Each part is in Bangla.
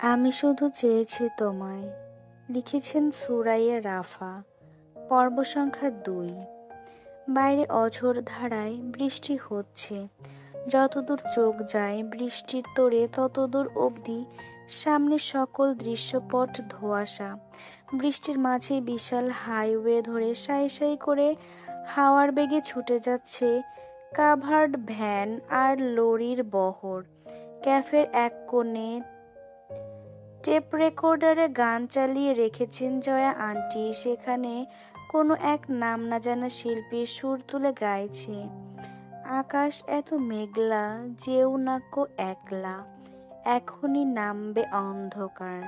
আমি শুধু চেয়েছি তোমায়। লিখেছেন সুরাইয়া রাফা। পর্ব সংখ্যা ২। বাইরে অঝোর ধারায় বৃষ্টি হচ্ছে। যতদূর চোখ যায় বৃষ্টির তোড়ে ততদূর অবধি সামনে সকল দৃশ্যপট ধোঁয়াশা। বৃষ্টির মাঝে বিশাল হাইওয়ে ধরে সাই সাই করে হাওয়ার বেগে ছুটে যাচ্ছে কাভার্ড ভ্যান আর লরির বহর। ক্যাফের এক কোণে টেপ রেকর্ডারে গান চালিয়ে রেখেছেন জয়া আন্টি। সেখানে কোনো এক নাম না জানা শিল্পীর সুর তুলে গাইছে, আকাশ এত মেঘলা, যেও না কো একলা, এখনই নামবে অন্ধকার।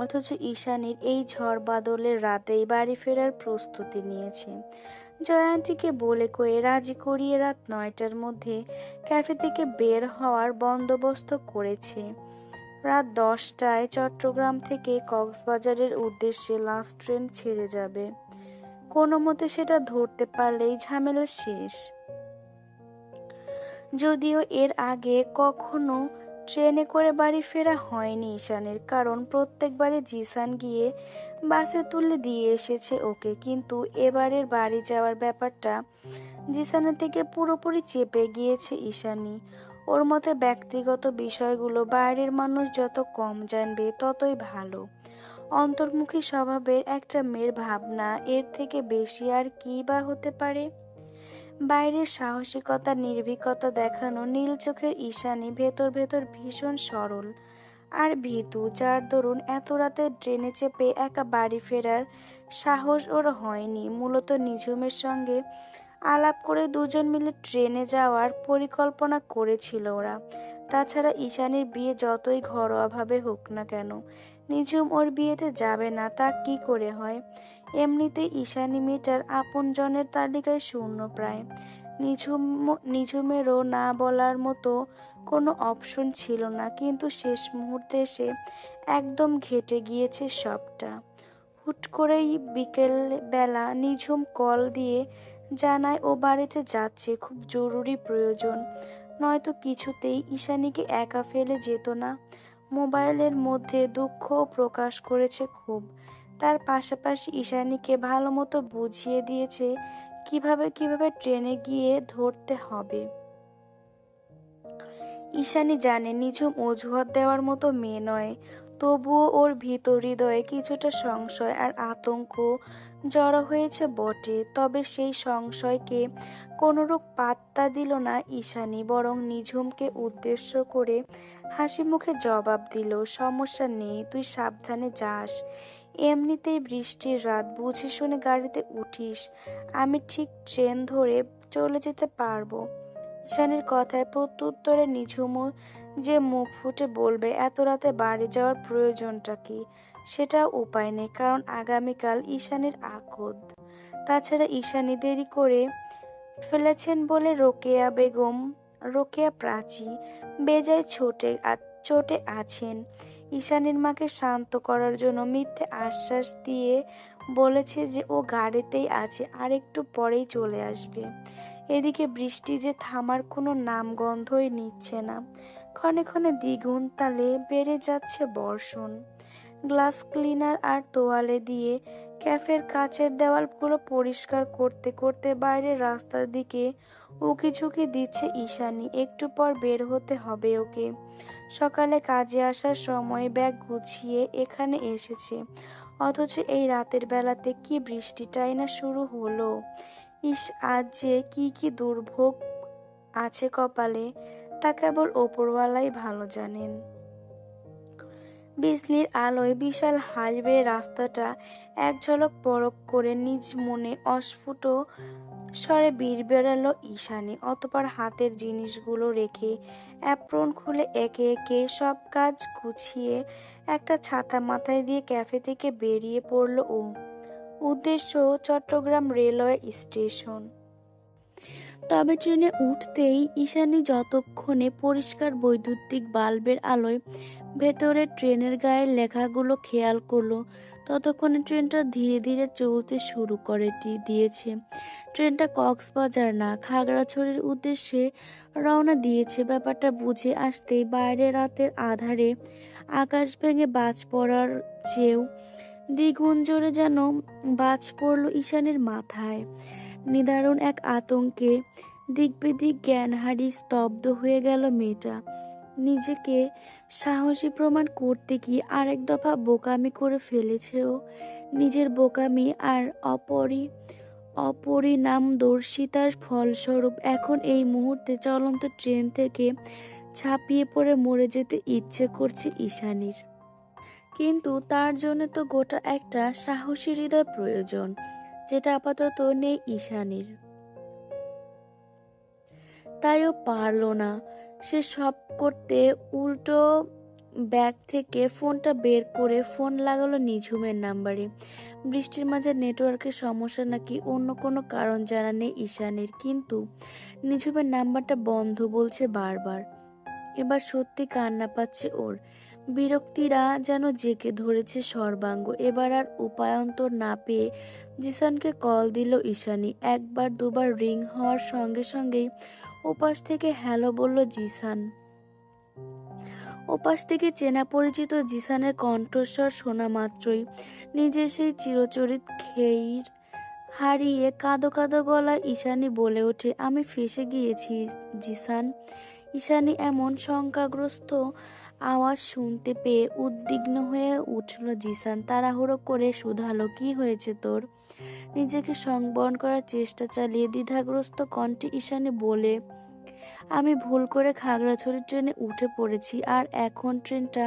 অথচ ঈশানীর এই ঝড় বাদলের রাতেই বাড়ি ফেরার প্রস্তুতি নিয়েছে। জয়া আন্টিকে বলে কয়ে রাজি করিয়ে রাত ৯টার মধ্যে ক্যাফে থেকে বের হওয়ার বন্দোবস্ত করেছে। রাত ১০টায় চট্টগ্রাম থেকে কক্সবাজারের উদ্দেশ্যে লাস্ট ট্রেন ছেড়ে যাবে। কোনো মতে সেটা ধরতে পারলেই ঝামেলা শেষ। যদিও এর আগে কখনো ট্রেনে করে বাড়ি ফেরা হয়নি ঈশানের, কারণ প্রত্যেকবারে জিসান গিয়ে বাসে তুলে দিয়ে এসেছে ওকে। কিন্তু এবারের বাড়ি যাওয়ার ব্যাপারটা জিসানের থেকে পুরোপুরি চেপে গিয়েছে ঈশানী। ওর মতে ব্যক্তিগত বিষয়গুলো বাইরের মানুষ যত কম জানবে ততই ভালো। অন্তর্মুখী স্বভাবের একটা মেয়ের ভাবনা এর থেকে বেশি আর কী বা হতে পারে। বাইরের সাহসিকতা নির্ভীকতা দেখানো নীল চোখের ঈশানী ভেতর ভেতর ভীষণ সরল আর ভীতু, যার দরুন এত রাতে ট্রেনে চেপে একা বাড়ি ফেরার সাহস ওর হয়নি। মূলত নিঝুমের সঙ্গে আলাপ করে দুজন মিলে ট্রেনে যাওয়ার পরিকল্পনা করেছিল ওরা। তাছাড়া ঈশানীর বিয়ে যতই ঘরোয়াভাবে হোক না কেন, নিঝুম ওর বিয়েতে যাবে না তা কি করে হয়। এমনিতেই ঈশানী মেয়েটার আপনজনের তালিকায় শূন্য প্রায়। নিঝুমেরও না বলার মতো কোনো অপশন ছিল না, কিন্তু শেষ মুহূর্তে এসে একদম ঘেঁটে গিয়েছে সবটা। হুট করেই বিকেল বেলা নিঝুম কল দিয়ে জানায় ও বাড়িতে যাচ্ছে, খুব জরুরি প্রয়োজন, নয়তো কিছুতেই ঈশানীকে একা ফেলে যেত না। মোবাইলের মধ্যে দুঃখও প্রকাশ করেছে খুব। তার পাশাপাশি ঈশানীকে ভালো মতো বুঝিয়ে দিয়েছে কিভাবে কিভাবে ট্রেনে গিয়ে ধরতে হবে। ঈশানী জানে নিঝুম অজুহাত দেওয়ার মতো মেয়ে নয়, তবুও ওর ভিতর হৃদয়ে কিছুটা সংশয় আর আতঙ্ক জড়ো হয়েছে বটে। তবে সেই সংশয়কে কোনোরূপ পাত্তা দিল না ঈশানী, বরং নিঝুমকে উদ্দেশ্য করে হাসি মুখে জবাব দিল, সমস্যা নেই, তুই সাবধানে যাস। এমনিতেই বৃষ্টির রাত, বুঝে শুনে গাড়িতে উঠিস, আমি ঠিক ট্রেন ধরে চলে যেতে পারবো। ঈশানীর কথায় প্রত্যুত্তরে নিঝুমও যে মুখ ফুটে বলবে এত রাতে বাড়ি যাওয়ার প্রয়োজনটা কি, সেটাও উপায় নেই, কারণ আগামীকাল ঈশানীর আকদ। তাছাড়া ঈশানী দেরি করে ফেলেছেন বলে রোকেয়া প্রাচী বেজায় চোটে আছেন। ঈশানীর মাকে শান্ত করার জন্য মিথ্যে আশ্বাস দিয়ে বলেছে যে ও গাড়িতেই আছে, আর একটু পরেই চলে আসবে। এদিকে বৃষ্টি যে থামার কোনো নামগন্ধই নিচ্ছে না। ক্ষণে ক্ষণে দ্বিগুণ তালে বেড়ে যাচ্ছে বর্ষণ। গ্লাস ক্লিনার আর তোয়ালে দিয়ে ক্যাফের কাচের দেওয়ালগুলো পরিষ্কার করতে করতে বাইরের রাস্তার দিকে উকিঝুঁকি দিচ্ছে ঈশানী। একটু পর বের হতে হবে ওকে। সকালে কাজে আসার সময় ব্যাগ গুছিয়ে এখানে এসেছে, অথচ এই রাতের বেলাতে কি বৃষ্টিটাই না শুরু হলো। ইস, আজ যে কি দুর্ভোগ আছে কপালে, তা কেবল ওপরওয়ালাই ভালো জানেন। বিজলির আলোয় বিশাল হাইওয়ে রাস্তাটা এক ঝলক পরখ করে নিজ মনে অস্ফুট স্বরে বিড়বিড়ালো ঈশানী। অতঃপর হাতের জিনিসগুলো রেখে অ্যাপ্রন খুলে একে একে সব কাজ গুছিয়ে একটা ছাতা মাথায় দিয়ে ক্যাফে থেকে বেরিয়ে পড়ল ও। উদ্দেশ্য চট্টগ্রাম রেলওয়ে স্টেশন। তবে ট্রেনে উঠতেই ঈশানী যতক্ষণে পরিষ্কার বৈদ্যুতিক বাল্বের আলোয় ভেতরে ট্রেনের গায়ের লেখাগুলো খেয়াল করলো, ততক্ষণে ট্রেনটা ধীরে ধীরে চলতে শুরু দিয়েছে। ট্রেনটা কক্সবাজার না, খাগড়াছড়ির উদ্দেশ্যে রওনা দিয়েছে। ব্যাপারটা বুঝে আসতেই বাইরে রাতের আঁধারে আকাশ ভেঙে বাজ পড়ার চেয়েও দ্বিগুণ জোরে যেন বাজ পড়ল ঈশানীর মাথায়। নিদারুণ এক আতঙ্কে দিকবিদিক জ্ঞান হারিয়ে স্তব্ধ হয়ে গেল মেয়েটা। নিজেকে সাহসী প্রমাণ করতে গিয়ে আরেক দফা বোকামি করে ফেলেছে ও। নিজের বোকামি আর অপরিণামদর্শিতার ফলস্বরূপ এখন এই মুহূর্তে চলন্ত ট্রেন থেকে ঝাঁপিয়ে পড়ে মরে যেতে ইচ্ছে করছে ঈশানীর। কিন্তু তার জন্য তো গোটা একটা সাহসী হৃদয় প্রয়োজন, যেটা আপাতত নেই ঈশানীর। তাইও পারল না সে সব করতে। উল্টো ব্যাগ থেকে ফোনটা বের করে ফোন লাগালো নিঝুমের নাম্বারে। বৃষ্টির মাঝে নেটওয়ার্কের সমস্যা নাকি অন্য কোনো কারণ জানা নেই ঈশানীর, কিন্তু নিঝুমের নাম্বারটা বন্ধ বলছে বারবার। এবার সত্যি কান্না পাচ্ছে ওর। বিরক্তিরা যেন জেঁকে ধরেছে সর্বাঙ্গ। এবার আর উপায়ন্তর না পেয়ে জিসানকে কল দিল ঈশানী। একবার দুবার রিং হওয়ার সঙ্গে সঙ্গেই ওপাশ থেকে হ্যালো বলল জিসান। ওপাশ থেকে চেনা পরিচিত জিসানের কণ্ঠস্বর শোনা মাত্রই নিজের সেই চিরচরিত খেইর হারিয়ে কাঁদো কাঁদো গলায় ঈশানী বলে ওঠে, আমি ফেঁসে গিয়েছি জিসান। ঈশানী এমন শঙ্কাগ্রস্ত আওয়াজ শুনতে পেয়ে উদ্বিগ্ন হয়ে উঠল জিসান। তাড়াহুড়ো করে শুধালো, কি হয়েছে তোর? নিজেকে সংবরণ করার চেষ্টা চালিয়ে দ্বিধাগ্রস্ত কণ্ঠে ঈশানী বলে, আমি ভুল করে খাগড়াছড়ি ট্রেনে উঠে পড়েছি আর এখন ট্রেনটা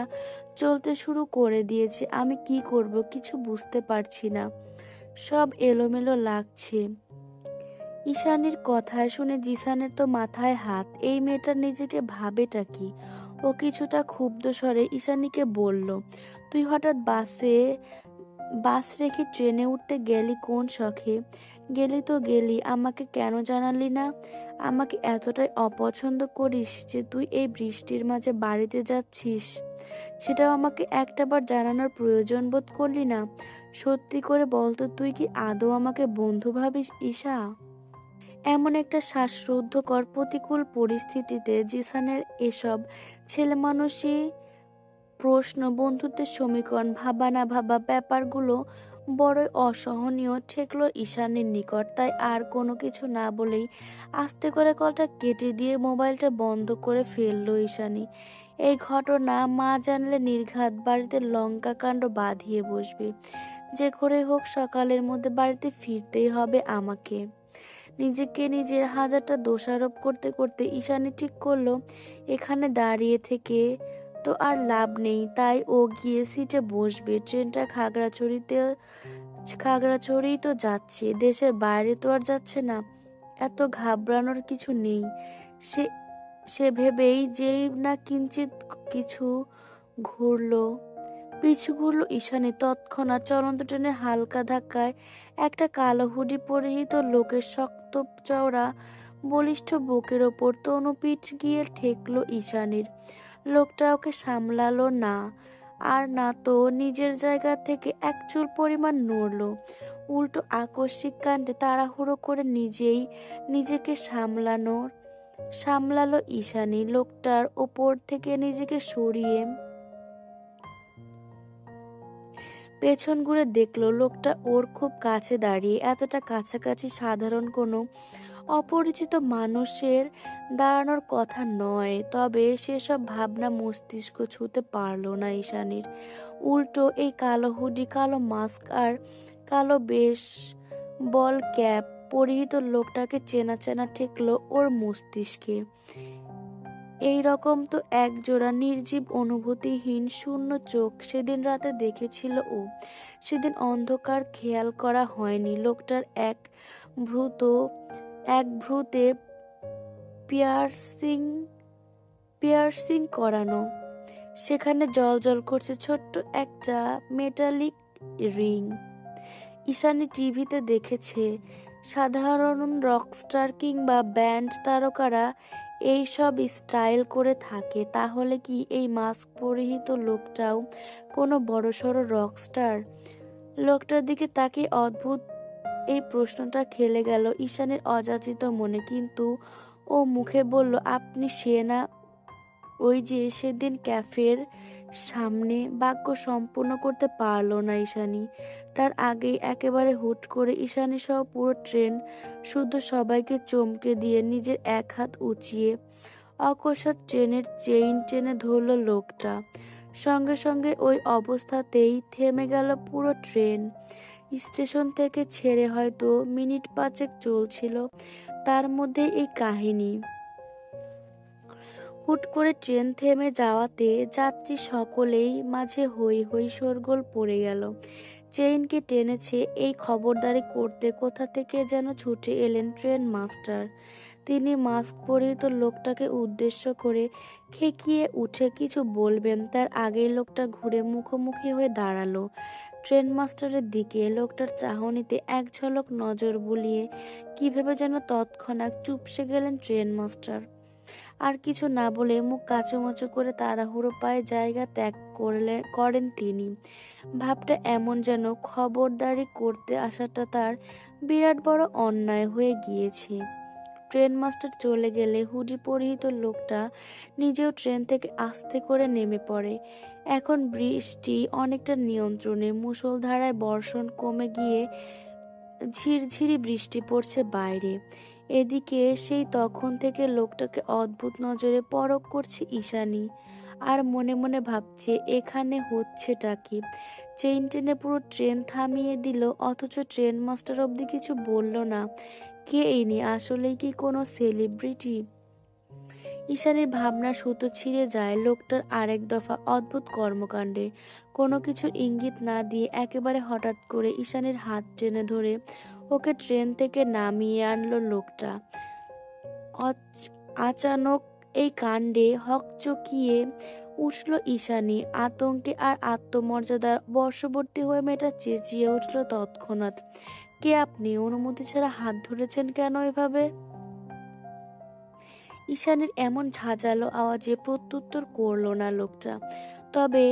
চলতে শুরু করে দিয়েছে। আমি কি করব কিছু বুঝতে পারছি না, সব এলোমেলো লাগছে। ঈশানীর কথায় শুনে জিসানের তো মাথায় হাত। এই মেয়েটা নিজেকে ভাবেটা কি? ও কিছুটা ক্ষুব্ধ স্বরে ঈশানীকে বলল, তুই হঠাৎ বাস রেখে ট্রেনে উঠতে গেলি কোন শখে? গেলি তো গেলি, আমাকে কেন জানালি না? আমাকে এতটাই অপছন্দ করিস যে তুই এই বৃষ্টির মাঝে বাড়িতে যাচ্ছিস, সেটাও আমাকে একটাবার জানানোর প্রয়োজন বোধ করলি না? সত্যি করে বলতো, তুই কি আদৌ আমাকে বন্ধু ভাবিস ঈশা? এমন একটা শ্বাসরুদ্ধকর প্রতিকূল পরিস্থিতিতে জিসানের এসব ছেলেমানুষি প্রশ্ন, বন্ধুত্বের সমীকরণ, ভাবা না ভাবা ব্যাপারগুলো বড়ই অসহনীয় ঠেকল ঈশানীর নিকট। তাই আর কোনো কিছু না বলেই আস্তে করে কলটা কেটে দিয়ে মোবাইলটা বন্ধ করে ফেললো ঈশানী। এই ঘটনা মা জানলে নির্ঘাত বাড়িতে লঙ্কা কাণ্ড বাঁধিয়ে বসবে। যে করে হোক সকালের মধ্যে বাড়িতে ফিরতেই হবে আমাকে। নিজেকে নিজের হাজারটা দোষারোপ করতে করতে ঈশানী ঠিক করলো, এখানে দাঁড়িয়ে থেকে তো আর লাভ নেই। তাই ও গিয়ে সিটে বসবে। ট্রেনটা খাগড়াছড়িই তো যাচ্ছে, দেশের বাইরে তো আর যাচ্ছে না। এত ঘাবড়ানোর কিছু নেই। সে সে ভেবেই যেই না কিঞ্চিত কিছু পিছু ঘুরল ঈশানী। তৎক্ষণাৎ চলন্ত ট্রেনের হালকা ধাক্কায় একটা কালো হুডি পরিহিত লোকের শক্ত চওড়া বলিষ্ঠ বুকের ওপর তনু পিঠ গিয়ে ঠেকল ঈশানীর। লোকটা ওকে সামলালো না, আর না তো নিজের জায়গা থেকে এক চুল পরিমাণ নড়ল। উল্টো আকস্মিক কাণ্ডে তাড়াহুড়ো করে নিজেকে সামলালো ঈশানী। লোকটার ওপর থেকে নিজেকে সরিয়ে পেছন ঘুরে দেখলো লোকটা ওর খুব কাছে দাঁড়িয়ে। এতটা কাছাকাছি সাধারণ কোনো অপরিচিত মানুষের দাঁড়ানোর কথা নয়। তবে সেসব ভাবনা মস্তিষ্ক ছুঁতে পারল না ঈশানীর। উল্টো এই কালো হুডি, কালো মাস্ক আর কালো বেসবল ক্যাপ পরিহিত লোকটাকে চেনা চেনা ঠেকলো ওর মস্তিষ্কে। এই রকম তো এক জোড়া নির্জীব অনুভূতিহীন শূন্য চোখ সেদিন রাতে দেখেছিল ও। সেদিন অন্ধকার খেয়াল করা হয়নি লোকটার এক ভ্রুতে পিয়ার্সিং করানো, সেখানে জ্বলজ্বল করছে ছোট্ট একটা মেটালিক রিং। ঈশানী টিভিতে দেখেছে সাধারণ রকস্টার কিংবা ব্যান্ড তারকারা এই সব স্টাইল করে থাকে, তাহলে কি এই মাস্ক পরিহিত লোকটাও কোনো বড়সড় রকস্টার? লোকটার দিকে তাকিয়ে অদ্ভুত এই প্রশ্নটা খেলে গেল ঈশানের অযাচিত মনে, কিন্তু ও মুখে বলল, আপনি সে না? ওই যে সেদিন ক্যাফের সামনে। বাক্য সম্পূর্ণ করতে পারল না ঈশানী। তার আগেই একেবারে হুট করে ঈশানী সহ পুরো ট্রেন শুদ্ধ সবাইকে চমকে দিয়ে নিজের এক হাত উঁচিয়ে অকস্মাৎ ট্রেনের চেইন টেনে ধরল লোকটা। সঙ্গে সঙ্গে ওই অবস্থাতেই থেমে গেল পুরো ট্রেন। স্টেশন থেকে ছেড়ে হয়তো মিনিট পাঁচেক চলছিল, তার মধ্যে এই কাহিনী। হুট করে ট্রেন থেমে যাওয়াতে যাত্রী সকলেই মাঝে হৈ হৈ শোরগোল পড়ে গেল। চেইনকে টেনেছে এই খবরদারি করতে কোথা থেকে যেন ছুটে এলেন ট্রেন মাস্টার। তিনি মাস্ক পরিহিত লোকটাকে উদ্দেশ্য করে খেকিয়ে উঠে কিছু বলবেন, তার আগেই লোকটা ঘুরে মুখোমুখি হয়ে দাঁড়ালো ট্রেন মাস্টারের দিকে। লোকটার চাহনিতে এক ঝলক নজর বুলিয়ে কি ভেবে যেন তৎক্ষণাৎ চুপসে গেলেন ট্রেন মাস্টার। আর কিছু না বলে মুখ কাঁচুমাচু করে তাড়াহুড়ো পায়ে জায়গা ত্যাগ করেন তিনি। ভাবটা এমন যেন খবরদারি করতে আসাটা তার বিরাট বড় অন্যায় হয়ে গিয়েছে। ট্রেন মাস্টার চলে গেলে হুডি পরিহিত লোকটা নিজেও ট্রেন থেকে আস্তে করে নেমে পড়ে। এখন বৃষ্টি অনেকটা নিয়ন্ত্রণে, মুষলধারায় বর্ষণ কমে গিয়ে ঝিরঝিরি বৃষ্টি পড়ছে বাইরে। এদিকে সেই তখন থেকে লোকটাকে অদ্ভুত নজরে পরখ করছে ঈশানী, আর মনে মনে ভাবছে এখানে হচ্ছেটা কি। চেইন টেনে পুরো ট্রেন থামিয়ে দিল, অথচ ট্রেন মাস্টার অবধি কিছু বলল না। কে ইনি? আসলেই কি কোনো সেলিব্রিটি? ঈশানীর ভাবনার সুতো ছিঁড়ে যায় লোকটার আরেক দফা অদ্ভুত কর্মকাণ্ডে। কোনো কিছুর ইঙ্গিত না দিয়ে একেবারে হঠাৎ করে ঈশানীর হাত টেনে ধরে ওকে ট্রেন থেকে নামিয়ে আনলো লোকটা। আচানক এই কাণ্ডে হকচকিয়ে উঠল ঈশানী। আতঙ্কে আর আত্মমর্যাদার বশবর্তী হয়ে মেয়েটা চেঁচিয়ে উঠল তৎক্ষণাৎ, কে আপনি? অনুমতি ছাড়া হাত ধরেছেন কেন এভাবে? ঈশানীর এমন ঝাঁঝালো আওয়াজে প্রত্যুত্তর করল না লোকটা। তবে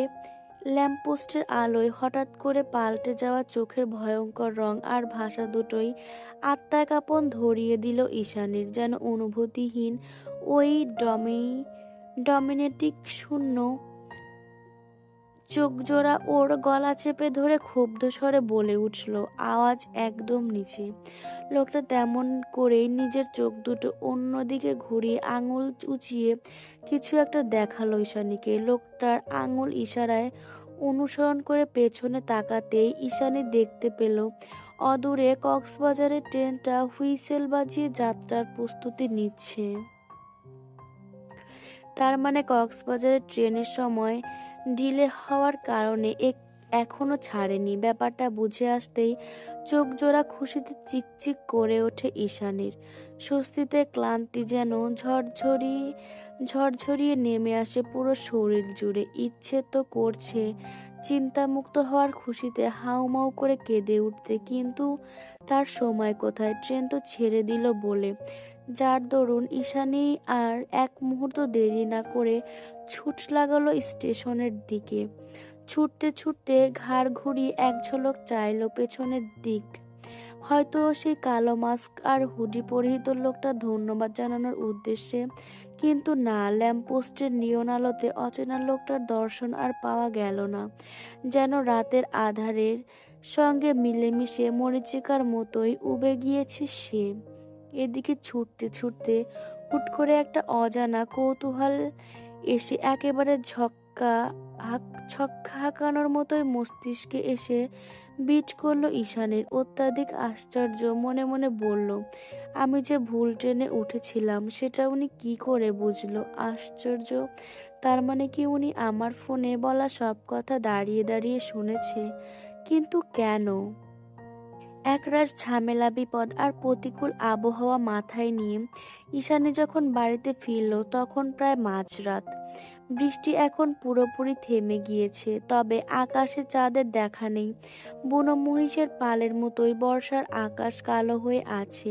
ল্যাম্পপোস্টের আলোয় হঠাৎ করে পাল্টে যাওয়া চোখের ভয়ঙ্কর রং আর ভাষা দুটোই আত্মায় কাঁপন ধরিয়ে দিল ঈশানীর। যেন অনুভূতিহীন ওই ডমিনেটিক শূন্য চোখজোড়া ওর গলা চেপে ধরে ক্ষুব্ধ স্বরে বলে উঠল, আওয়াজ একদম নিচে। লোকটা তেমন করেই নিজের চোখ দুটো অন্যদিকে ঘুরিয়ে আঙুল উঁচিয়ে কিছু একটা দেখালো ঈশানীকে। লোকটার আঙুল ইশারায় অনুসরণ করে পেছনে তাকাতেই ঈশানী দেখতে পেল অদূরে কক্সবাজারের ট্রেনটা হুইসেল বাজিয়ে যাত্রার প্রস্তুতি নিচ্ছে। তার মানে কক্সবাজারের ট্রেনের সময় ডিলে হওয়ার কারণে এখনো ছাড়েনি। ব্যাপারটা বুঝে আসতেই চোখ জোড়া খুশিতে চিকচিক করে ওঠে ঈশানীর। স্বস্তিতে ক্লান্তি যেন ঝরঝরিয়ে নেমে আসে পুরো শরীর জুড়ে। ইচ্ছে তো করছে চিন্তামুক্ত হওয়ার খুশিতে হাউমাউ করে কেঁদে উঠতে, কিন্তু তার সময় কোথায়? ট্রেন তো ছেড়ে দিল বলে। যার দরুন ঈশানী আর এক মুহূর্ত দেরি না করে ছুট লাগালো স্টেশনের দিকে। ছুটতে ছুটতে ঘাড় ঘুরিয়ে এক ঝলক চাইল পেছনের দিক। হয়তো সেই কালো মাস্ক আর হুডি পরিহিত লোকটা ধন্যবাদ জানানোর উদ্দেশ্যে, কিন্তু না, ল্যাম্পপোস্টের নিয়ন আলোতে অচেনা লোকটার দর্শন আর পাওয়া গেল না। যেন রাতের আধারের সঙ্গে মিলেমিশে মরীচিকার মতোই উবে গিয়েছে সে। এদিকে ছুটতে ছুটতে হুট করে একটা অজানা কৌতূহল এসে একেবারে ছক্কা হাঁকানোর মতোই মস্তিষ্কে এসে বিট করলো ঈশানীর। অত্যাধিক আশ্চর্য মনে মনে বলল, আমি যে ভুল ট্রেনে উঠেছিলাম সেটা উনি কি করে বুঝলো? আশ্চর্য, তার মানে কি উনি আমার ফোনে বলা সব কথা দাঁড়িয়ে দাঁড়িয়ে শুনেছে? কিন্তু কেন? একরাশ ঝামেলা, বিপদ আর প্রতিকূল আবহাওয়া মাথায় নিয়ে ঈশানী যখন বাড়িতে ফিরল তখন প্রায় মাঝরাত। বৃষ্টি এখন পুরোপুরি থেমে গিয়েছে, তবে আকাশে চাঁদের দেখা নেই। বুনো মহিষের পালের মতোই বর্ষার আকাশ কালো হয়ে আছে।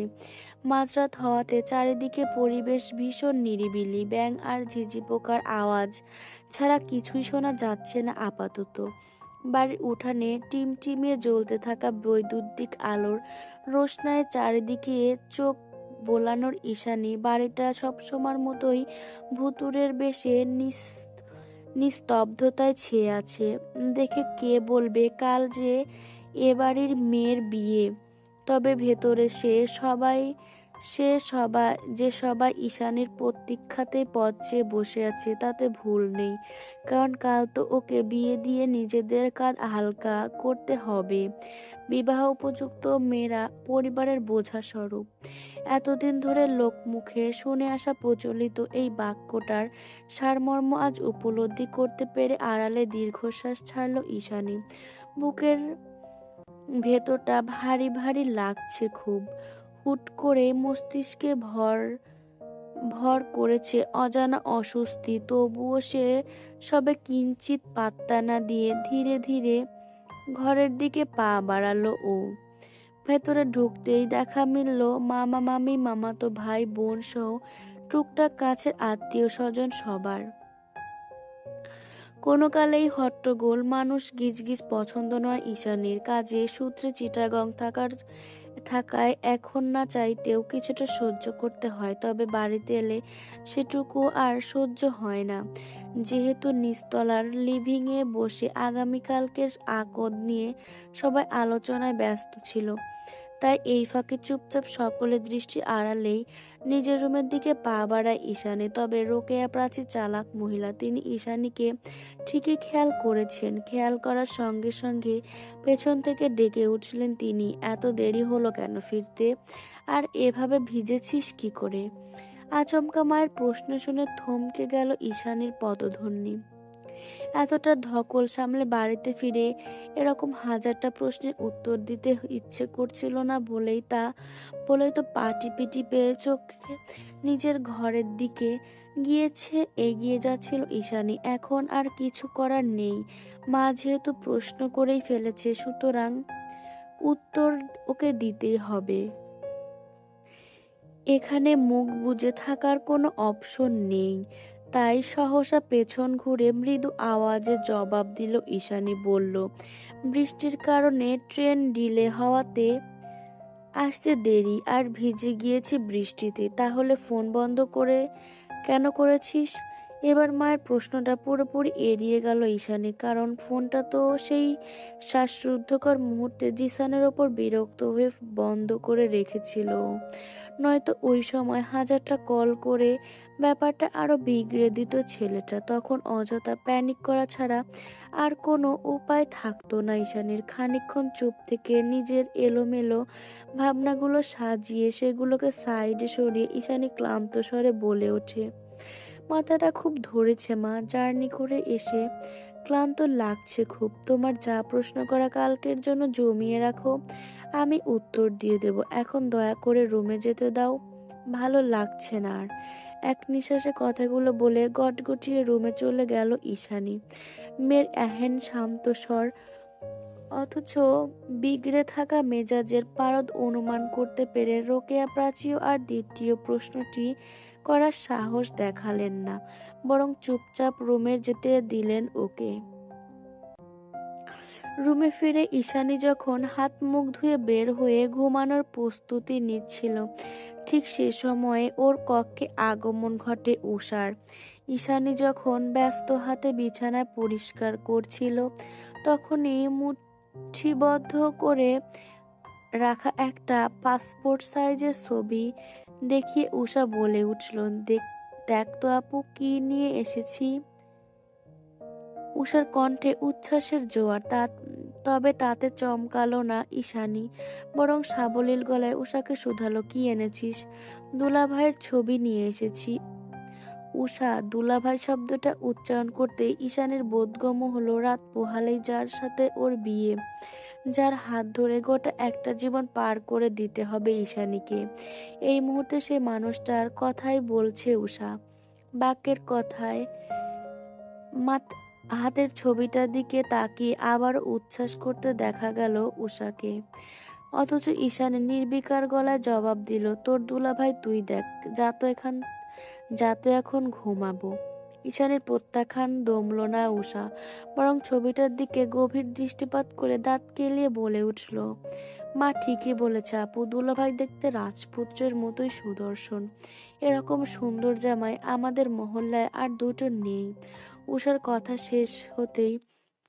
মাঝরাত হওয়াতে চারিদিকে পরিবেশ ভীষণ নিরিবিলি। ব্যাঙ আর ঝিঁঝি পোকার আওয়াজ ছাড়া কিছুই শোনা যাচ্ছে না আপাতত। বাড়ির উঠানে টিমটিমিয়ে জ্বলতে থাকা বৈদ্যুতিক আলোর রোশনায়ে চারিদিকে চোখ বোলানোর ঈশানী বাড়িটা সবসময়ের মতোই ভুতুড়ের বেশে নিস্তব্ধতায় ছেয়ে আছে। দেখে কে বলবে কাল যে এ বাড়ির মেয়ের বিয়ে। তবে ভেতরে সবাই ঈশানীর প্রতীক্ষাতে পথ চেয়ে বসে আছে, তাতে ভুল নেই। কারণ কাল তো ওকে বিয়ে দিয়ে নিজেদের কাঁধ হালকা করতে হবে। বিবাহ উপযুক্ত মেয়েরা পরিবারের বোঝা স্বরূপ। এতদিন ধরে লোকমুখে শুনে আসা প্রচলিত এই বাক্যটার সারমর্ম আজ উপলব্ধি করতে পেরে আড়ালে দীর্ঘশ্বাস ছাড়ল ঈশানী। বুকের ভেতরটা ভারী ভারী লাগছে খুব। হুট করে মস্তিষ্কে ভর ভর করেছে অজানা অস্বস্তি। তবুও সে সবে কিঞ্চিত পাত্তা না দিয়ে ধীরে ধীরে ঘরের দিকে পা বাড়ালো ও। ভেতরে ঢুকতেই দেখা মিলল মামা মামি, মামাতো ভাই বোন সহ টুকটাক কাছের আত্মীয় স্বজন সবার। কোনো কালেই হট্টগোল মানুষ গিজগিজ পছন্দ নয় ঈশানীর। কাজে সূত্রে চিটাগং থাকায় এখন না চাইতেও কিছুটা সহ্য করতে হয়। তবে বাড়িতে এলে সেটুকু আর সহ্য হয় না। যেহেতু নিচতলার লিভিংয়ে বসে আগামীকালকের আকদ নিয়ে সবাই আলোচনায় ব্যস্ত ছিল, তাই এই ফাঁকে চুপচাপ সকলের দৃষ্টি আড়ালেই নিজের রুমের দিকে পা বাড়ায় ঈশানী। তবে রোকেয়া প্রাচী চালাক মহিলা, তিনি ঈশানীকে ঠিকই খেয়াল করেছেন। খেয়াল করার সঙ্গে সঙ্গে পেছন থেকে ডেকে উঠলেন তিনি, এত দেরি হলো কেন ফিরতে? আর এভাবে ভিজেছিস কি করে? আচমকা মায়ের প্রশ্ন শুনে থমকে গেল ঈশানীর পদধ্বনি। এতটা ধকল সামলে বাড়িতে ফিরে এরকম হাজারটা প্রশ্নের উত্তর দিতে ইচ্ছে করছিল না বলেই তো পা টিপে টিপে চোখে নিজের ঘরের দিকে এগিয়ে যাচ্ছিল ঈশানী। এখন আর কিছু করার নেই। মা যেহেতু প্রশ্ন করেই ফেলেছে, সুতরাং উত্তর ওকে দিতেই হবে। এখানে মুখ বুজে থাকার কোনো অপশন নেই। তাই সহসা পেছন ঘুরে মৃদু আওয়াজে জবাব দিল ঈশানী। বলল, বৃষ্টির কারণে ট্রেন ডিলে হওয়াতে আসতে দেরি, আর ভিজে গিয়েছি বৃষ্টিতে। তাহলে ফোন বন্ধ কেন করেছিস? এবার মায়ের প্রশ্নটা পুরোপুরি এড়িয়ে গেল ঈশানী, কারণ ফোনটা তো সেই শ্বাসরুদ্ধকর মুহূর্তে জিসানের ওপর বিরক্ত হয়ে বন্ধ করে রেখেছিল। নয়তো ওই সময় হাজারটা কল করে ব্যাপারটা আরো বিগড়ে দিত ছেলেটা। তখন অযথা প্যানিক করা ছাড়া আর কোনো উপায় থাকতো না ঈশানীর। খানিকক্ষণ চুপ থেকে নিজের এলোমেলো ভাবনাগুলো সাজিয়ে সেগুলোকে সাইডে সরিয়ে ঈশানী ক্লান্ত স্বরে বলে ওঠে, মাথাটা খুব ধরেছে মা, জার্নি করে এসে ক্লান্ত লাগছে খুব। তোমার যা প্রশ্ন করা কালকের জন্য জমিয়ে রাখো, আমি উত্তর দিয়ে দেব। এখন দয়া করে রুমে যেতে দাও, ভালো লাগছে না আর। এক নিঃশ্বাসে কথাগুলো বলে গটগটিয়ে রুমে চলে গেল ঈশানী। মেয়ের এহেন শান্ত স্বর অথচ বিগড়ে থাকা মেজাজের পারদ অনুমান করতে পেরে রোকেয়া প্রাচীও আর দ্বিতীয় প্রশ্নটি করার সাহস দেখালেন না, বরং চুপচাপ রুমে যেতে দিলেন ওকে। রুমে ফিরে ঈশানী যখন হাত মুখ ধুয়ে বের হয়ে ঘুমানোর প্রস্তুতি নিচ্ছিল, ঠিক সে সময়ে ওর কক্ষে আগমন ঘটে উষার। ঈশানী যখন ব্যস্ত হাতে বিছানা পরিষ্কার করছিল, তখনই মুঠিবদ্ধ করে রাখা একটা পাসপোর্ট সাইজের ছবি দেখিয়ে উষা বলে উঠল, দেখ তো আপু, কি নিয়ে এসেছি। উষার কণ্ঠে উচ্ছ্বাসের জোয়ার। তবে তাতে চমকালো না ঈশানী, বরং সাবলীল গলায় উষাকে শুধালো, কি এনেছিস? দুলাভাইয়ের ছবি নিয়ে এসেছি। উষা দুলাভাই শব্দটা উচ্চারণ করতেই ঈশানীর বোধগম্য হলো রাত পোহালেই যার সাথে ওর বিয়ে, যার হাত ধরে গোটা একটা জীবন পার করে দিতে হবে ঈশানীকে, এই মুহূর্তে সে মানুষটার কথাই বলছে উষা। বাক্যের কথায় মাত হাতের ছবিটার দিকে তাকিয়ে আবার উচ্ছ্বাস করতে দেখা গেল উষাকে। অথচ ঈশানী নির্বিকার গলায় জবাব দিল, তোর দুলাভাই তুই দেখ, যা তো এখান যা তো এখন ঘুমাবো। ঈশানীর প্রত্যাখ্যান দমল না উষা, বরং ছবিটার দিকে গভীর দৃষ্টিপাত করে দাঁত কেলিয়ে বলে উঠল, মা ঠিকই বলেছে আপু, দুলাভাই দেখতে রাজপুত্রের মতোই সুদর্শন। এরকম সুন্দর জামাই আমাদের মহল্লায় আর দুটো নেই। উষার কথা শেষ হতেই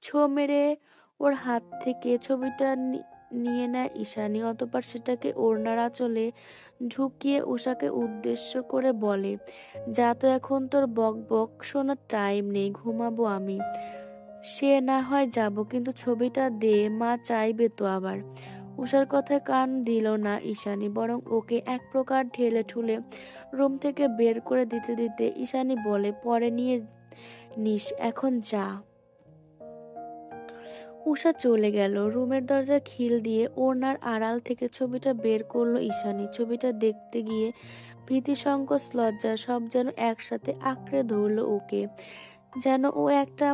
ছো মেরে ওর হাত থেকে ছবিটা নিয়ে নেয় ঈশানী। অতঃপর সেটাকে ওড়নার আঁচলে ঢুকিয়ে উষাকে উদ্দেশ্য করে বলে, যা তো এখন তোর বক বক শোনার টাইম নেই, ঘুমাবো আমি। সে না হয় যাব, কিন্তু ছবিটা দে, মা চাইবে তো আবার। উষার কথায় কান দিল না ঈশানী, বরং ওকে এক প্রকার ঠেলে ঠুলে রুম থেকে বের করে দিতে দিতে ঈশানী বলে, পরে নিয়ে নিস, এখন যা। উষা চলে গেল। রুমের দরজা খিল দিয়ে ওড়নার আড়াল থেকে ছবিটা বের করলো ঈশানী। ছবিটা দেখতে গিয়ে ভীতি, সংকোচ, লজ্জা সব যেন একসাথে আঁকড়ে ধরলো ওকে। যেন ও একটা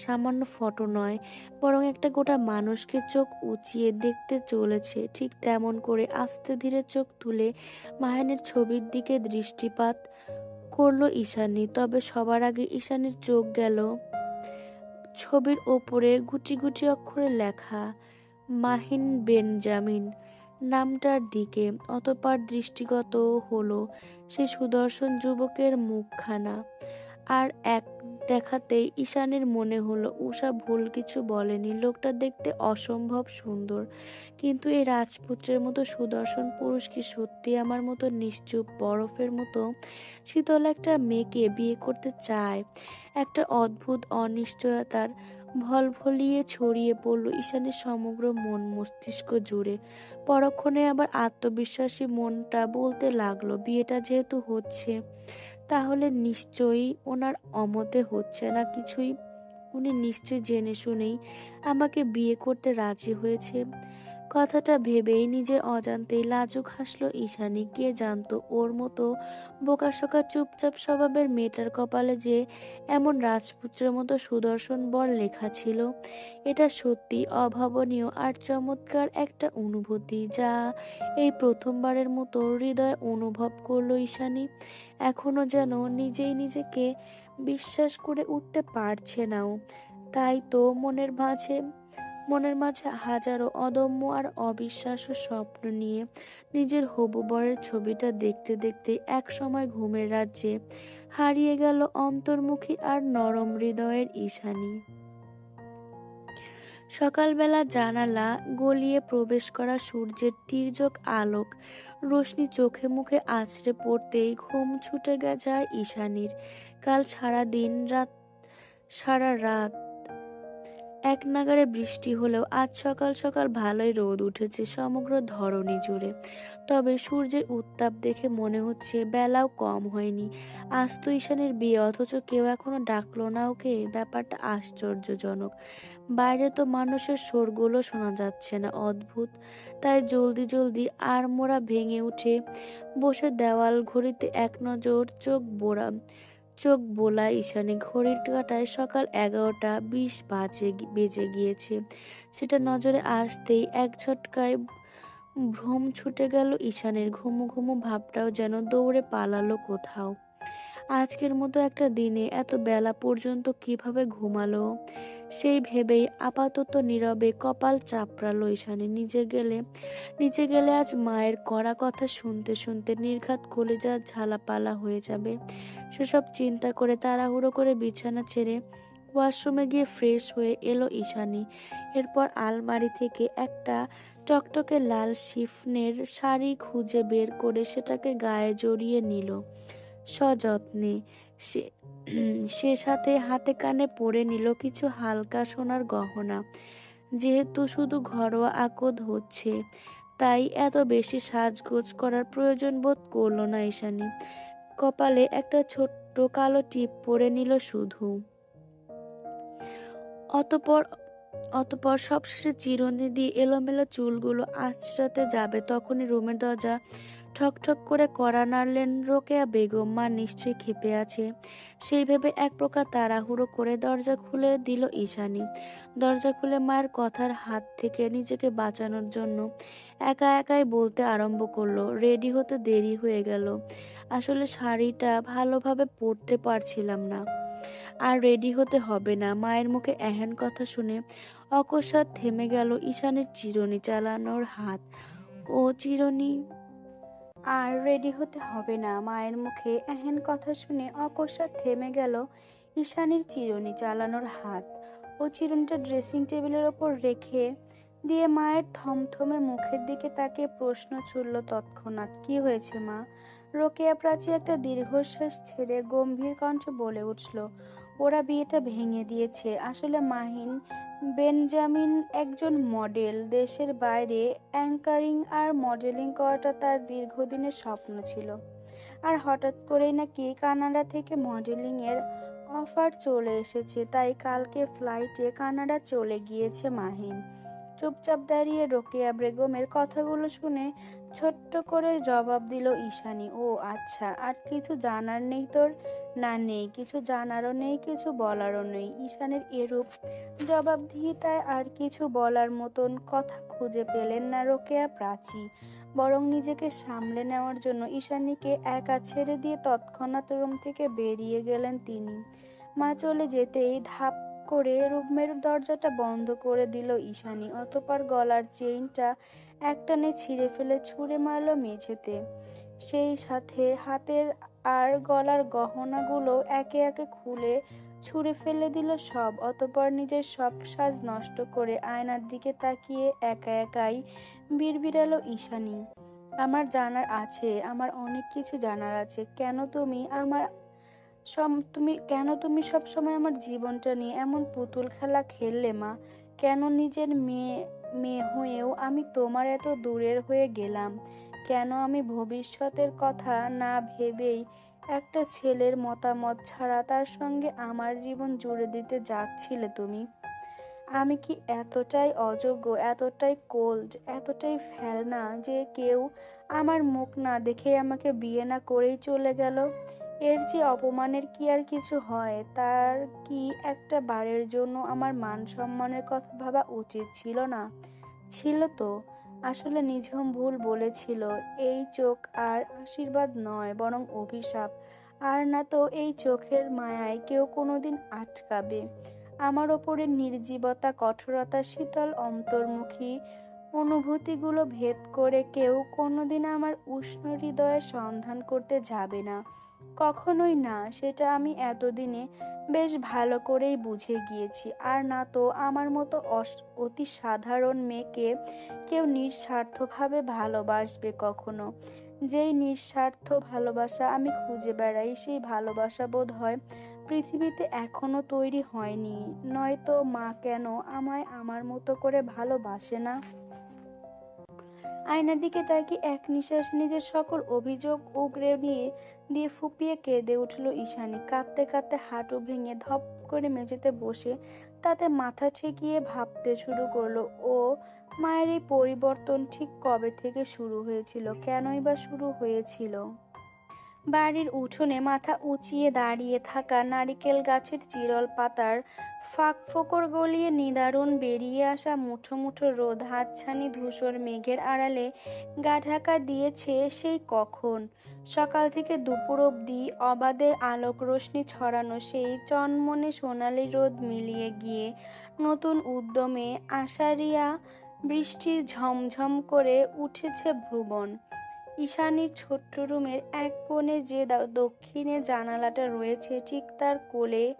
সামান্য ফটো নয়, বরং একটা গোটা মানুষকে চোখ উঁচিয়ে দেখতে চলেছে। ঠিক তেমন করে আস্তে ধীরে চোখ তুলে মাহিনের ছবির দিকে দৃষ্টিপাত করলো ঈশানী। তবে সবার আগে ঈশানীর চোখ গেল ছবির ওপরে গুটি গুটি অক্ষরে লেখা মাহিন বেনজামিন নামটার দিকে। অতঃপর দৃষ্টিগত হলো সে সুদর্শন যুবকের মুখখানা। আর এক দেখাতেই ঈশানীর মনে হলো উষা ভুল কিছু বলেনি। লোকটা দেখতে অসম্ভব সুন্দর, কিন্তু এই রাজপুত্রের মতো সুদর্শন পুরুষ কি সত্যি আমার মতো নিশ্চুপ বরফের মতো শীতল একটা মেয়েকে বিয়ে করতে চায়? একটা অদ্ভুত অনিশ্চয়তার ভলভলিয়ে ছড়িয়ে পড়ল ঈশানীর সমগ্র মন মস্তিষ্ক জুড়ে। পরক্ষণে আবার আত্মবিশ্বাসী মনটা বলতে লাগলো, বিয়েটা যেহেতু হচ্ছে, তাহলে নিশ্চয়ই ওনার অমতে হচ্ছে না কিছুই। উনি নিশ্চয়ই জেনে শুনেই আমাকে বিয়ে করতে রাজি হয়েছে। কথাটা ভেবেই নিজের অজান্তেই লাজুক হাসলো ঈশানী। কে জানতো ওর মতো বোকাশোকা চুপচাপ স্বভাবের মেয়েটার কপালে যে এমন রাজপুত্রের মতো সুদর্শন বর লেখা ছিল। এটা সত্যি অভাবনীয় আর চমৎকার একটা অনুভূতি, যা এই প্রথমবারের মতো হৃদয় অনুভব করলো ঈশানী। এখনো যেন নিজেই নিজেকে বিশ্বাস করে উঠতে পারছে নাও। তাই তো মনের মাঝে হাজারো অদম্য আর অবিশ্বাস্য স্বপ্ন নিয়ে নিজের হবু বরের ছবিটা দেখতে দেখতে এক সময় ঘুমের রাজ্যে হারিয়ে গেল অন্তর্মুখী আর নরম হৃদয়ের ঈশানী। সকালবেলা জানালা গলিয়ে প্রবেশ করা সূর্যের তির্যক আলোক রোশনি চোখে মুখে আছড়ে পড়তেই ঘুম ছুটে যায় ঈশানীর। কাল সারা রাত এক নাগাড়ে বৃষ্টি হলেও আজ সকাল সকাল ভালোই রোদ উঠেছে সমগ্র ধরণী জুড়ে। তবে সূর্যের উত্তাপ দেখে মনে হচ্ছে বেলাও কম হয়নি। আজ তো ঈশানীর বিয়ে, অথচ কেউ এখনো ডাকলো না ওকে। ব্যাপারটা আশ্চর্যজনক। বাইরে তো মানুষের শোরগোলও শোনা যাচ্ছে না, অদ্ভুত। তাই জলদি জলদি আড়মোড়া ভেঙে উঠে বসে দেওয়াল ঘড়িতে এক নজর চোখ বোলায় ঈশানী। ঘড়ির কাঁটায় সকাল 11টা 20 বেজে গিয়েছে। সেটা নজরে আসতেই এক ঝটকায় ভ্রম ছুটে গেল ঈশানীর। ঘুমু ঘুমু ভাবটাও যেন দৌড়ে পালালো কোথাও। আজকের মতো একটা দিনে এত বেলা পর্যন্ত কিভাবে ঘুমালো, সেই ভেবেই আপাতত নীরবে কপাল চাপড়ালো ঈশানী। নিচে গেলে আজ মায়ের কড়া কথা শুনতে শুনতে নির্ঘাত কলিজা ঝালাপালা হয়ে যাবে। সেসব চিন্তা করে তাড়াহুড়ো করে বিছানা ছেড়ে ওয়াশরুমে গিয়ে ফ্রেশ হয়ে এলো ঈশানী। এরপর আলমারি থেকে একটা টকটকে লাল শিফনের শাড়ি খুঁজে বের করে সেটাকে গায়ে জড়িয়ে নিল সযত্নে। সে সে সাথে হাতে কানে পরে নিল কিছু হালকা সোনার গহনা। যেহেতু শুধু ঘরোয়া আকদ হচ্ছে, তাই এত বেশি সাজগোজ করার প্রয়োজন বোধ করলো না ঈশানী। কপালে একটা ছোট্ট কালো টিপ পরে নিল শুধু। অতপর অতপর সবশেষে চিরুনি দিয়ে এলোমেলো চুলগুলো আঁচড়াতে যাবে, তখনই রুমের দরজা ঠকঠক করে কড়া নাড়লেন রোকেয়া বেগম। মা নিশ্চয়ই ক্ষেপে আছে, সেই ভেবে এক প্রকার তাড়াহুড়ো করে দরজা খুলে দিল ঈশানী। দরজা খুলে মায়ের কথার হাত থেকে নিজেকে বাঁচানোর জন্য একা একাই বলতে আরম্ভ করলো, রেডি হতে দেরি হয়ে গেল, আসলে শাড়িটা ভালোভাবে পরতে পারছিলাম না। আর রেডি হতে হবে না। মায়ের মুখে এহেন কথা শুনে অকস্মাৎ থেমে গেল ঈশানীর চিরুনি চালানোর হাত। ও চিরুনি। আর রেডি হতে হবে না। মায়ের মুখে এহেন কথা শুনে অকস্মাৎ থেমে গেল ঈশানীর চিরুনি চালানোর হাত। ও চিরুনিটা ড্রেসিং টেবিলের ওপর রেখে দিয়ে মায়ের থমথমে মুখের দিকে তাকিয়ে প্রশ্ন ছুড়ল তৎক্ষণাৎ, কি হয়েছে মা? রোকেয়া প্রাচী একটা দীর্ঘশ্বাস ছেড়ে গম্ভীর কণ্ঠে বলে উঠল, ওরা বিয়েটা ভেঙে দিয়েছে। আসলে মাহিন বেনজামিন একজন মডেল। দেশের বাইরে অ্যাঙ্কারিং আর মডেলিং করাটা তার দীর্ঘদিনের স্বপ্ন ছিল। আর হঠাৎ করেই নাকি কানাডা থেকে মডেলিং এর অফার চলে এসেছে, তাই কালকে ফ্লাইটে কানাডা চলে গিয়েছে মাহিন। চুপচাপ দাঁড়িয়ে রোকেয়া বেগমের কথাগুলো শুনে ছোট্ট করে জবাব দিল ঈশানী, ও আচ্ছা, আর কিছু জানার নেই তোর? না, নেই, কিছু জানারও নেই, কিছু বলারও নেই। ঈশানীর এরূপ জবাবদিহিতায় আর কিছু বলার মতন কথা খুঁজে পেলেন না রোকেয়া প্রাচী। বরং নিজেকে সামলে নেওয়ার জন্য ঈশানীকে একা ছেড়ে দিয়ে তৎক্ষণাৎ রুম থেকে বেরিয়ে গেলেন তিনি। মা চলে যেতেই ধাপ করে রুমের দরজাটা বন্ধ করে দিল ঈশানী। অতঃপর গলার চেইনটা একটানে ছিঁড়ে ফেলে ছুঁড়ে মারল মেঝেতে। সেই সাথে হাতের আর গলার গহনাগুলো একে একে খুলে ছুঁড়ে ফেলে দিল সব। অতঃপর নিজের সব সাজ নষ্ট করে আয়নার দিকে তাকিয়ে একা একাই বিড়বিড়ালো ঈশানী, আমার জানার আছে, আমার অনেক কিছু জানার আছে। কেন তুমি সব সময় আমার জীবনটা নিয়ে এমন পুতুল খেলা খেললে মা? কেন নিজের মেয়ে মেয়ে হয়েও আমি তোমার এত দূরের হয়ে গেলাম? কেন আমি ভবিষ্যতের কথা না ভেবেই একটা ছেলের মতামত ছাড়া তার সঙ্গে আমার জীবন জুড়ে দিতে যাচ্ছিলে তুমি? আমি কি এতটাই অযোগ্য, এতটাই কোল্ড, এতটাই ফেলনা যে কেউ আমার মুখ না দেখে আমাকে বিয়ে না করেই চলে গেল? এর যে অপমানের কি আর কিছু হয়? তার কি একটা বারের জন্য আমার মান সম্মানের কথা ভাবা উচিত ছিল না? ছিল তো। আসলে নিঝুম ভুল বলেছিল। এই চোখ আর আশীর্বাদ নয়, বরং অভিশাপ। আর না তো এই চোখের মায়ায় কেউ কোনোদিন আটকাবে। আমার ওপরে নির্জীবতা, কঠোরতা, শীতল অন্তর্মুখী অনুভূতিগুলো ভেদ করে কেউ কোনোদিন আমার উষ্ণ হৃদয়ের সন্ধান করতে যাবে না। কখনোই না। সেটা আমি এতদিনে বেশ ভালো করেই বুঝে গিয়েছি। আর না তো আমার মতো অতি সাধারণ মেয়েকে কেউ নিঃস্বার্থভাবে ভালোবাসবে কখনো। যেই নিঃস্বার্থ ভালোবাসা আমি খুঁজে বেড়াই, সেই ভালোবাসা বোধ হয় পৃথিবীতে এখনো তৈরি হয়নি। নয়তো মা কেন আমায় আমার মতো করে ভালোবাসে না? আয়নার দিকে তাকিয়ে এক নিঃশ্বাসে নিজের সকল অভিযোগ উগরে দিয়ে ফুঁপিয়ে কেঁদে উঠল ঈশানী। কাঁদতে কাঁদতে হাঁটু ভেঙে ধপ করে মেঝেতে বসে তাতে মাথা ঠেকিয়ে ভাবতে শুরু করলো, ও মায়ের এই পরিবর্তন ঠিক কবে থেকে শুরু হয়েছিল? কেনই বা শুরু হয়েছিল? বাড়ির উঠোনে মাথা উঁচিয়ে দাঁড়িয়ে থাকা নারিকেল গাছের চিরল পাতার ফাঁক-ফোকর গলিয়ে নিদারুণ বেরিয়ে আসা মুঠো মুঠো রোদ হাতছানি ধূসর মেঘের আড়ালে গা ঢাকা দিয়েছে সেই কখন। সকাল থেকে দুপুর অবধি অবাধে আলোক রোশনি ছড়ানো সেই চনমনে সোনালি রোদ মিলিয়ে গিয়ে নতুন উদ্যমে আষাঢ়িয়া বৃষ্টির ঝমঝম করে উঠেছে ভুবন। ঈশানীর ছোট্ট রুমের এক কোণে যে দক্ষিণের জানালাটা রয়েছে, ঠিক তার কোলে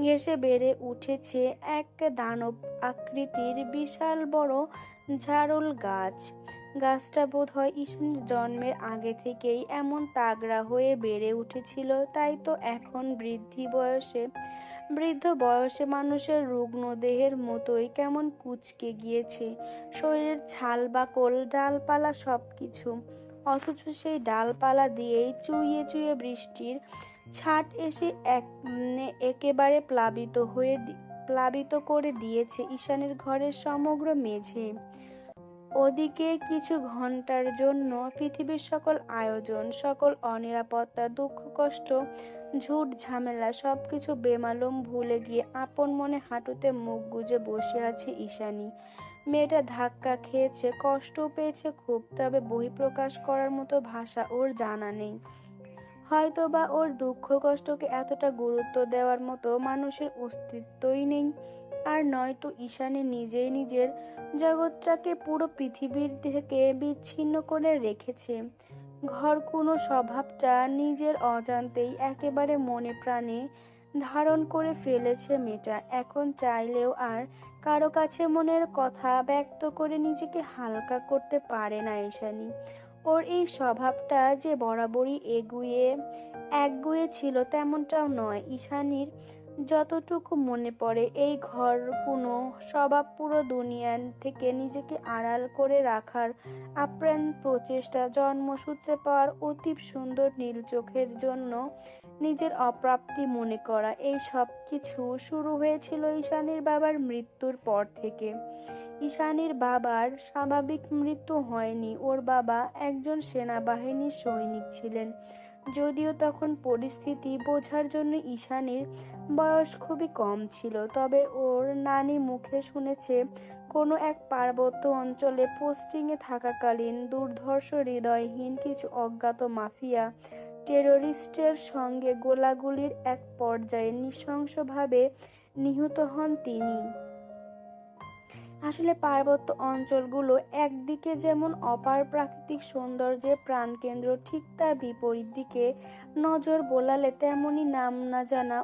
ঘেঁষে বেড়ে উঠেছে এক দানব আকৃতির বিশাল বড় ঝাড়ল গাছ। গাছটা বোধহয় ঈশানীর জন্মের আগে থেকেই এমন তাগড়া হয়ে বেড়ে উঠেছিল। তাই তো এখন বৃদ্ধ বয়সে মানুষের রুগ্ন দেহের মতোই কেমন কুঁচকে গিয়েছে শরীরের ছাল বাকল, ডালপালা সবকিছু। অথচ সেই ডালপালা দিয়েই চুইয়ে চুইয়ে বৃষ্টির ছাট এসে একেবারে প্লাবিত করে দিয়েছে ঈশানীর ঘরের সমগ্র মেঝে। ওদিকে কিছু ঘন্টার জন্য পৃথিবীর সকল আয়োজন, সকল অনিরাপত্তা, দুঃখ কষ্ট, ঝুট ঝামেলা সবকিছু বেমালুম ভুলে গিয়ে আপন মনে হাঁটুতে মুখ গুজে বসে আছে ঈশানী। মেয়েটা ধাক্কা খেয়েছে, কষ্টও পেয়েছে খুব, তবে বহিঃপ্রকাশ করার মতো ভাষা ওর জানা নেই। হয়তোবা ওর দুঃখ কষ্টকে এতটা গুরুত্ব দেওয়ার মতো মানুষের অস্তিত্বই নেই। আর নয়তো ঈশানী নিজেই নিজের জগৎটাকে পুরো পৃথিবীর থেকে বিচ্ছিন্ন করে রেখেছে। ঘর কোনো স্বভাবটা নিজের অজান্তেই একেবারে মনে প্রাণে ধারণ করে ফেলেছে মেয়েটা। এখন চাইলেও আর কারো কাছে মনের কথা ব্যক্ত করে নিজেকে হালকা করতে পারে না ঈশানী। ওর এই স্বভাবটা যে বরাবরই একগুঁয়ে ছিল তেমনটাও নয়। ঈশানীর যতটুকু মনে পড়ে, এই ঘর কোনো স্বভাব পুরো দুনিয়া থেকে নিজেকে আড়াল করে রাখার আপ্রাণ প্রচেষ্টা, জন্মসূত্রে পাওয়ার অতীব সুন্দর নীল চোখের জন্য নিজের অপ্রাপ্তি মনে করা, এই সব কিছু শুরু হয়েছিল ঈশানীর বাবার মৃত্যুর পর থেকে। ঈশানীর বাবার স্বাভাবিক মৃত্যু হয়নি। ওর বাবা একজন সেনাবাহিনীর সৈনিক ছিলেন, যদিও তখন পরিস্থিতি বোঝার জন্য ঈশানীর বয়স খুবই কম ছিল। তবে ওর নানি মুখে শুনেছে কোনো এক পার্বত্য অঞ্চলে পোস্টিংয়ে থাকাকালীন দুর্ধর্ষ হৃদয়হীন কিছু অজ্ঞাত মাফিয়া টেররিস্টের সঙ্গে গোলাগুলির এক পর্যায়ে নৃশংসভাবে নিহত হন তিনি। আসলে পার্বত্য অঞ্চলগুলো একদিকে যেমন অপার প্রাকৃতিক সৌন্দর্যের প্রাণকেন্দ্র, ঠিক তার বিপরীত দিকে নজর বোলালে তেমনি নাম না জানা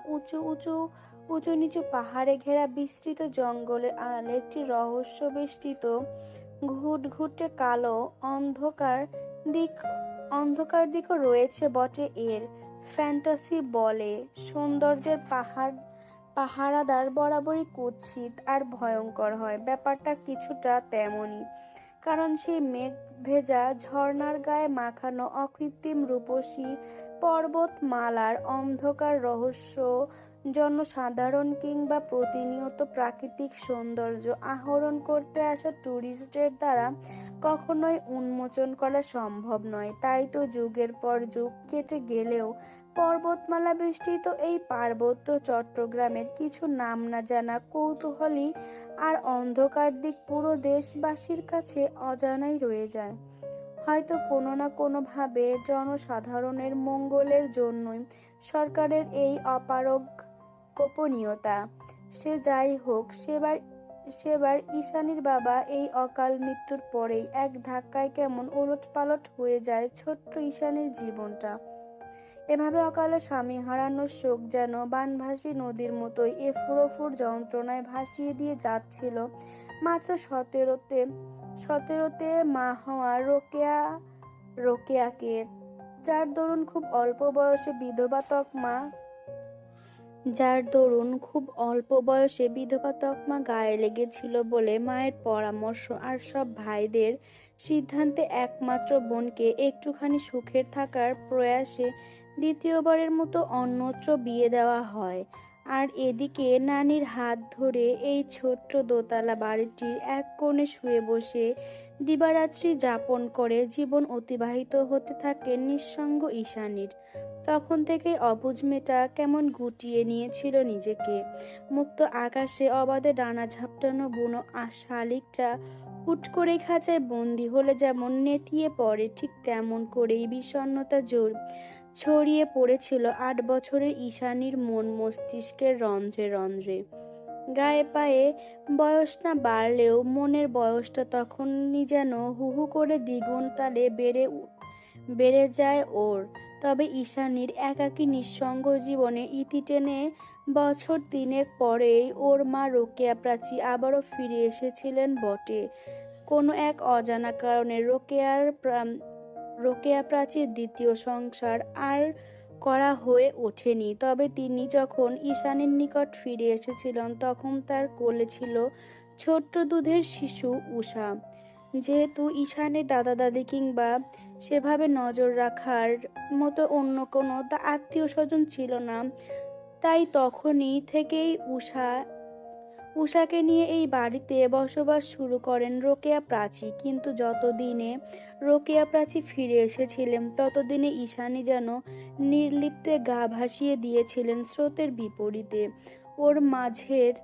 উঁচু নিচু পাহাড়ে ঘেরা বিস্তৃত জঙ্গলের আড়ালে একটি রহস্যবেষ্টিত ঘুটঘুটে কালো দিক অন্ধকার দিকও রয়েছে বটে। এর ফ্যান্টাসি বলে সৌন্দর্যের পাহারাদার বরাবরই কুৎসিত আর ভয়ঙ্কর হয়। ব্যাপারটা কিছুটা তেমনই, কারণ সেই মেঘ ভেজা ঝর্ণার গায়ে মাখানো অকৃত্রিম রূপসী পর্বতমালার অন্ধকার রহস্য জনসাধারণ কিংবা প্রতিনিয়ত প্রাকৃতিক সৌন্দর্য আহরণ করতে আসা টুরিস্টদের দ্বারা কখনোই উন্মোচন করা সম্ভব নয়। তাই তো যুগের পর যুগ কেটে গেলেও পর্বতমালা বেষ্টিত এই পার্বত্য চট্টগ্রামের কিছু নাম না জানা কৌতূহলী আর অন্ধকার দিক পুরো দেশবাসীর কাছে অজানাই রয়ে যায়। হয়তো কোনো না কোনোভাবে জনসাধারণের মঙ্গলের জন্যই সরকারের এই অপারগ গোপনীয়তা। সে যাই হোক, সেবার ঈশানীর বাবা এই অকাল মৃত্যুর পরেই এক ধাক্কায় কেমন ওলটপালট হয়ে যায় ছোট্ট ঈশানীর জীবনটা। এভাবে অকালে স্বামী হারানোর শোক যেন বানভাসী নদীর মতোই এফুরোফুর যন্ত্রণায় ভাসিয়ে দিয়ে যাচ্ছিল মাত্র সতেরোতে মা হওয়া রোকেয়াকে, যার দরুন খুব অল্প বয়সে বিধবা তকমা গায়ে লেগেছিল বলে মায়ের পরামর্শ আর সব ভাইদের সিদ্ধান্তে একমাত্র বোনকে একটুখানি সুখের থাকার প্রয়াসে দ্বিতীয়বারের মতো অন্যত্র বিয়ে দেওয়া হয়। আর এদিকে নানির হাত ধরে এই ছোট্ট দোতলা বাড়িটির এক কোণে শুয়ে বসে দিবারাত্রি যাপন করে জীবন অতিবাহিত হতে থাকে নিঃসঙ্গ ঈশানীর। তখন থেকেই অবুঝ মেয়েটা কেমন গুটিয়ে নিয়েছিল নিজেকে। মুক্ত আকাশে অবাধে ডানা ঝাপটানো বুনো শালিকটা হুট করে খাঁচায় বন্দি হলে যেমন নেতিয়ে পড়ে, ঠিক তেমন করেই বিষণ্ণতা ছড়িয়ে পড়েছিল ৮ বছরের ঈশানীর মন মস্তিষ্কের রন্ধ্রে রন্ধ্রে। গায়ে পায়ে বয়স না বাড়লেও মনের বয়সটা তখনই যেন হু হু করে দ্বিগুণ তালে বেড়ে যায় ওর। তবে ঈশানীর একাকী নিঃসঙ্গ জীবনে ইতি টেনে বছর ৩ পরেই ওর মা রোকেয়া প্রাচী আবারও ফিরে এসেছিলেন বটে। কোনো এক অজানা কারণে রোকেয়া প্রাচীর দ্বিতীয় সংসার আর করা হয়ে ওঠেনি। তবে তিনি যখন ঈশানীর নিকট ফিরে এসেছিলেন তখন তার কোলে ছিল ছোট্ট দুধের শিশু উষা। যেহেতু ঈশানীর দাদা দাদি কিংবা সেভাবে নজর রাখার মতো অন্য কোনো আত্মীয় স্বজন ছিল না, তাই তখনই থেকেই উষাকে নিয়ে এই বাড়িতে বসবাস শুরু করেন রোকেয়া প্রাচী। কিন্তু যতদিনে রোকেয়া প্রাচী ফিরে এসেছিলেন ততদিনে ঈশানী যেন নির্লিপ্তে গা ভাসিয়ে দিয়েছিলেন স্রোতের বিপরীতে। ওর মাঝের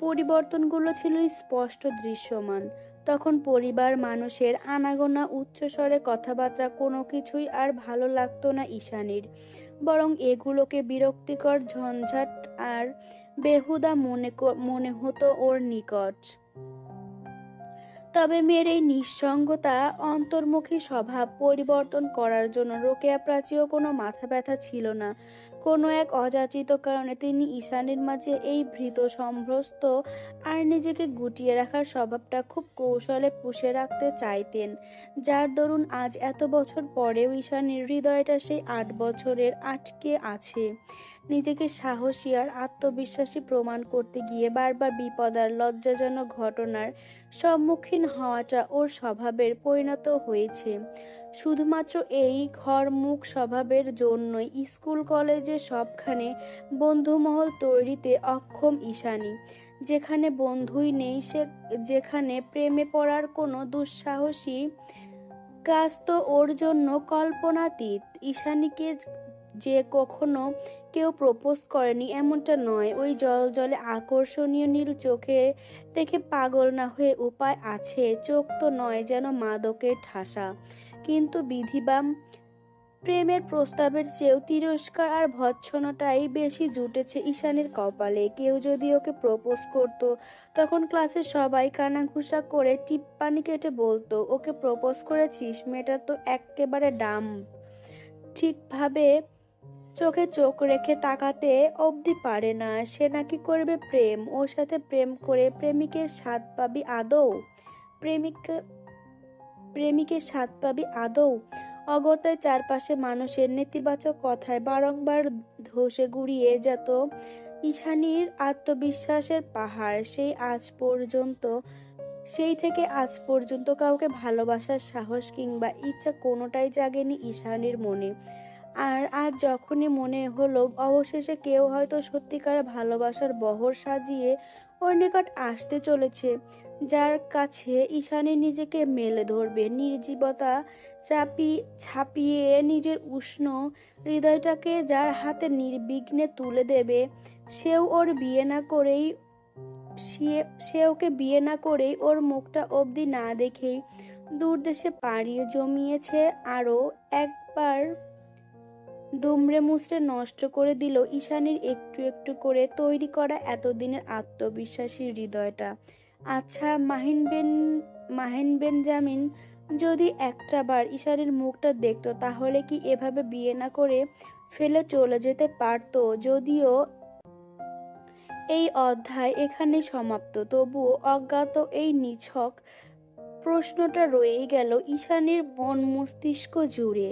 পরিবর্তনগুলো ছিল স্পষ্ট দৃশ্যমান। তখন পরিবার, মানুষের আনাগোনা, উচ্চস্বরে কথাবার্তা কোনো কিছুই আর ভালো লাগতো না ঈশানীর। বরং এগুলোকে বিরক্তিকর, ঝঞ্ঝাট আর বেহুদা মনে হতো ওর নিকট। তবে মেয়ের এই নিঃসঙ্গতা, অন্তর্মুখী স্বভাব পরিবর্তন করার জন্য রোকেয়া প্রাচীও কোনো মাথা ব্যথা ছিল না। কোনো এক অযাচিত কারণে তিনি ঈশানীর মাঝে এই ভীত সম্ভ্রস্ত আর নিজেকে গুটিয়ে রাখার স্বভাবটা খুব কৌশলে পুষে রাখতে চাইতেন, যার দরুন আজ এত বছর পরেও ঈশানীর হৃদয়টা সেই 8 বছরের আটকে আছে। নিজেকে সাহসী আর আত্মবিশ্বাসী প্রমাণ করতে গিয়ে বারবার বিপদ আর লজ্জাজনক ঘটনার সম্মুখীন হওয়াটা ওর স্বভাবের পরিণত হয়েছে। শুধুমাত্র এই ঘরমুখ স্বভাবের জন্যই স্কুল কলেজে সবখানে বন্ধুমহল তৈরিতে অক্ষম ঈশানী। যেখানে বন্ধুই নেই, যেখানে প্রেমে পড়ার কোনো দুঃসাহসী কাজ তো ওর জন্য কল্পনাতীত। ঈশানীকে যে কখনো কেউ প্রপোজ করেনি এমনটা নয়। ওই জলে আকর্ষণীয় নীল চোখে দেখে পাগল না হয়ে উপায় আছে। চোখ তো নয়, যেন মাদকের ঠাসা। কিন্তু বিধিবাম প্রেমের প্রস্তাবের চেয়েও তিরস্কার আর ভৎসনাটাই বেশি জুটেছে ঈশানীর কপালে। কেউ যদি ওকে প্রপোজ করত, তখন ক্লাসের সবাই কানাঘুষা করে টিপ্পানি কেটে বলতো, ওকে প্রপোজ করেছিস, মেয়েটা তো এক্কেবারে ডাম্ব, ঠিকভাবে চোখে চোখ রেখে তাকাতে অবধি পারে না, সে নাকি করবে প্রেম। ওর সাথে প্রেম করে প্রেমিকের স্বাদ পাবি আদৌ? প্রেমিক প্রেমিকের স্বাদ পাবি আদৌ? অগত্যায় চারপাশে মানুষের নেতিবাচক কথায় বারংবার ধসে গুড়িয়ে যেত ঈশানীর আত্মবিশ্বাসের পাহাড়। সেই থেকে আজ পর্যন্ত কাউকে ভালোবাসার সাহস কিংবা ইচ্ছা কোনোটাই জাগেনি ঈশানীর মনে। আর আজ যখনই মনে হলো অবশেষে কেউ হয়তো সত্যিকার ভালোবাসার বহর সাজিয়ে ওর নিকট আসতে চলেছে, যার কাছে ঈশানী নিজেকে মেলে ধরবে, নির্জীবতা ছাপিয়ে নিজের উষ্ণ হৃদয়টাকে যার হাতে নির্বিঘ্নে তুলে দেবে, সে ওকে বিয়ে না করেই ওর মুখটা অবধি না দেখেই দূরদেশে পাড়ি জমিয়েছে, আরো একবার দুমড়ে মুচড়ে নষ্ট করে দিল ঈশানীর একটু একটু করে তৈরি করা এতদিনের আত্মবিশ্বাসী হৃদয়টা। আচ্ছা, মাহিন বেনজামিন যদি একটাবার ঈশানীর মুখটা দেখতো, তাহলে কি এভাবে বিয়ে না করে ফেলে চলে যেতে পারতো? যদিও এই অধ্যায় এখানেই সমাপ্ত, তবুও অজ্ঞাত এই নিছক প্রশ্নটা রয়েই গেল ঈশানীর মন মস্তিষ্ক জুড়ে।